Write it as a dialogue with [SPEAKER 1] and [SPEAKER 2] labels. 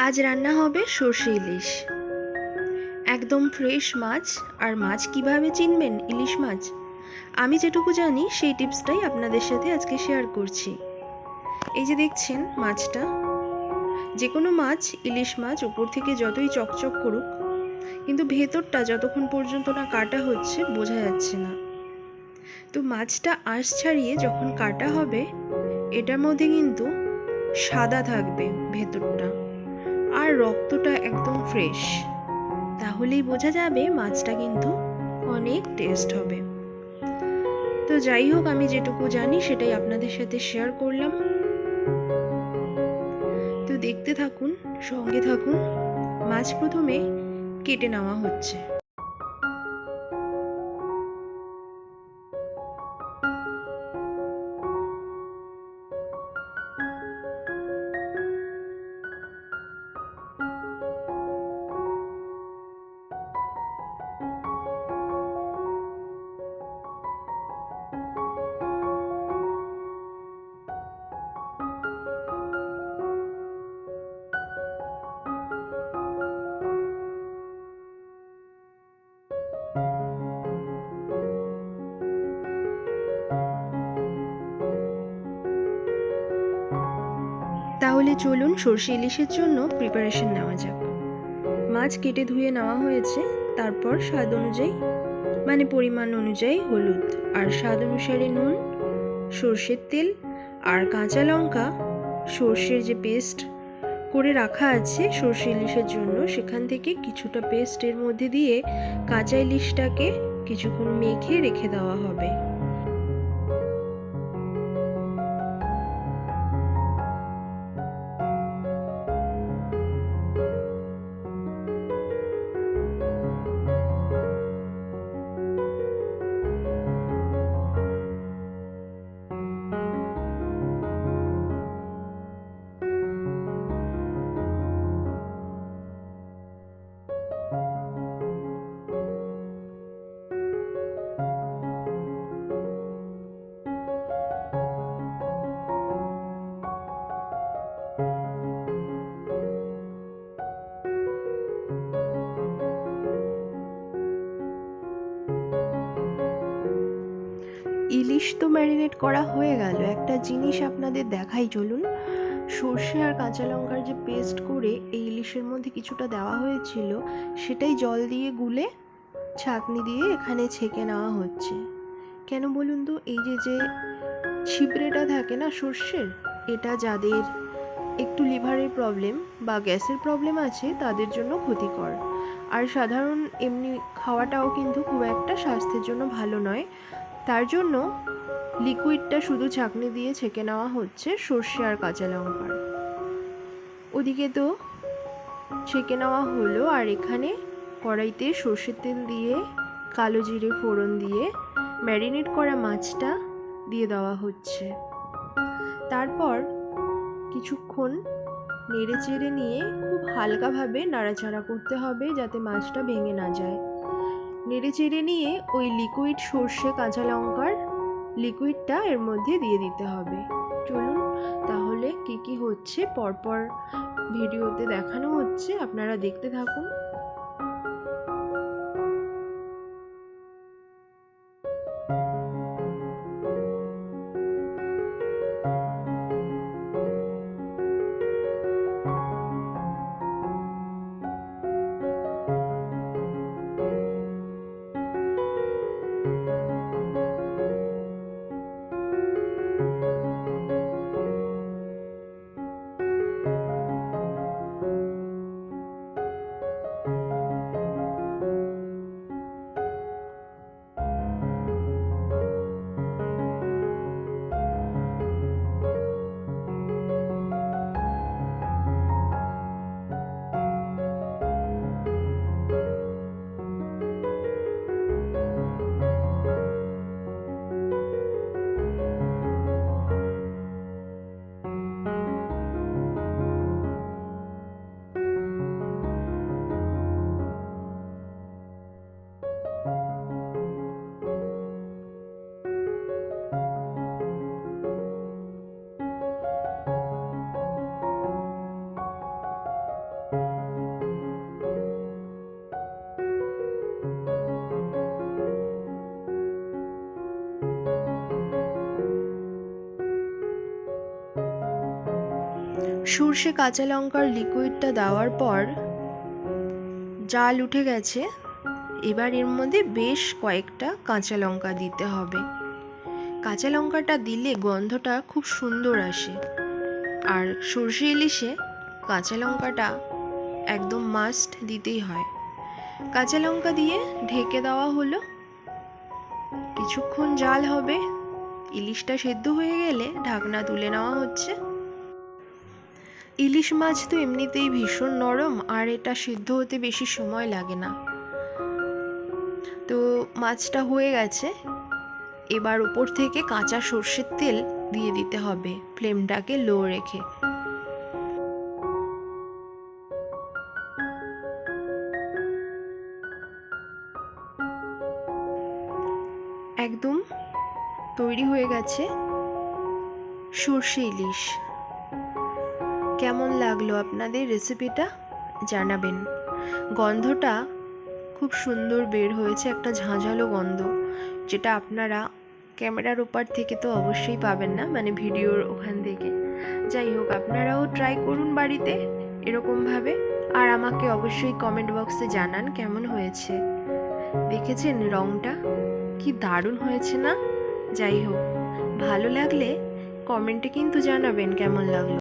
[SPEAKER 1] আজ রান্না হবে সর্ষে ইলিশ। একদম ফ্রেশ মাছ। আর মাছ কিভাবে চিনবেন ইলিশ মাছ, আমি যেটুকু জানি সেই টিপসটাই আপনাদের সাথে আজকে শেয়ার করছি। এই যে দেখছেন মাছটা, যে কোনো মাছ, ইলিশ মাছ উপর থেকে যতই চকচক করুক, কিন্তু ভেতরটা যতক্ষণ পর্যন্ত না কাটা হচ্ছে বোঝা যাচ্ছে না। তো মাছটা আঁশ ছাড়িয়ে যখন কাটা হবে, এটার মধ্যে কিন্তু সাদা থাকবে ভেতরটা, আর রক্তটা একদম ফ্রেশ। তাহলেই বোঝা যাবে মাছটা কিন্তু অনেক টেস্ট হবে। তো যাই হোক, আমি যেটুকু জানি সেটাই আপনাদের সাথে শেয়ার করলাম। তো দেখতে থাকুন, সঙ্গে থাকুন। মাছ প্রথমে কেটে নেওয়া হচ্ছে। তাহলে চলুন সর্ষে ইলিশের জন্য প্রিপারেশন নেওয়া যাক। মাছ কেটে ধুয়ে নেওয়া হয়েছে। তারপর স্বাদ অনুযায়ী, মানে পরিমাণ অনুযায়ী হলুদ, আর স্বাদ অনুসারে নুন, সর্ষের তেল আর কাঁচা লঙ্কা, সর্ষের যে পেস্ট করে রাখা আছে সর্ষে ইলিশের জন্য, সেখান থেকে কিছুটা পেস্ট এর মধ্যে দিয়ে কাঁচা ইলিশটাকে কিছুক্ষণ মেখে রেখে দেওয়া হবে। ইলিশ তো ম্যারিনেট করা হয়ে গেল। একটা জিনিস আপনাদের দেখাই, চলুন। সর্ষে আর কাঁচা লঙ্কার যে পেস্ট করে এই ইলিশের মধ্যে কিছুটা দেওয়া হয়েছিল, সেটাই জল দিয়ে গুলে ছাঁকনি দিয়ে এখানে ছেঁকে নেওয়া হচ্ছে। কেন বলুন তো? এই যে ছিবড়েটা থাকে না সর্ষের, এটা যাদের একটু লিভারের প্রবলেম বা গ্যাসের প্রবলেম আছে তাদের জন্য ক্ষতিকর। আর সাধারণ এমনি খাওয়াটাও কিন্তু খুব একটা স্বাস্থ্যের জন্য ভালো নয়। তার জন্য লিকুইডটা শুধু ছাঁকনি দিয়ে ছেঁকে নেওয়া হচ্ছে সর্ষে আর কাঁচা লঙ্কার। ওদিকে তো ছেঁকে নেওয়া হলো, আর এখানে কড়াইতে সর্ষের তেল দিয়ে কালো জিরে ফোড়ন দিয়ে ম্যারিনেট করা মাছটা দিয়ে দেওয়া হচ্ছে। তারপর কিছুক্ষণ নেড়ে চেড়ে নিয়ে খুব হালকাভাবে নাড়াচাড়া করতে হবে যাতে মাছটা ভেঙে না যায়। নেড়ে চেড়ে নিয়ে ওই লিকুইড সর্ষে কাঁচা লঙ্কার লিকুইডটা এর মধ্যে দিয়ে দিতে হবে। চলুন তাহলে কি কি হচ্ছে পরপর ভিডিওতে দেখানো হচ্ছে, আপনারা দেখতে থাকুন। সর্ষে কাঁচা লঙ্কার লিকুইডটা দেওয়ার পর জাল উঠে গেছে। এবার এর মধ্যে বেশ কয়েকটা কাঁচা লঙ্কা দিতে হবে। কাঁচা লঙ্কাটা দিলে গন্ধটা খুব সুন্দর আসে, আর সর্ষে ইলিশে কাঁচা লঙ্কাটা একদম মাস্ট দিতেই হয়। কাঁচা লঙ্কা দিয়ে ঢেকে দেওয়া হলো। কিছুক্ষণ জাল হবে। ইলিশটা সেদ্ধ হয়ে গেলে ঢাকনা তুলে নেওয়া হচ্ছে। ইলিশ মাছ তো এমনিতেই ভীষণ নরম, আর এটা সিদ্ধ হতে বেশি সময় লাগে না। তো মাছটা হয়ে গেছে। এবার উপর থেকে কাঁচা সর্ষের তেল দিয়ে দিতে হবে, ফ্লেমটাকে লো রেখে। একদম তৈরি হয়ে গেছে সর্ষে ইলিশ। কেমন লাগলো আপনাদের রেসিপিটা জানাবেন। গন্ধটা খুব সুন্দর বের হয়েছে, একটা ঝাঁঝালো গন্ধ, যেটা আপনারা ক্যামেরার ওপার থেকে তো অবশ্যই পাবেন না, মানে ভিডিওর ওখান থেকে। যাই হোক, আপনারাও ট্রাই করুন বাড়িতে এরকমভাবে, আর আমাকে অবশ্যই কমেন্ট বক্সে জানান কেমন হয়েছে। দেখেছেন রংটা কি দারুণ হয়েছে না? যাই হোক, ভালো লাগলে কমেন্টে কিন্তু জানাবেন কেমন লাগলো।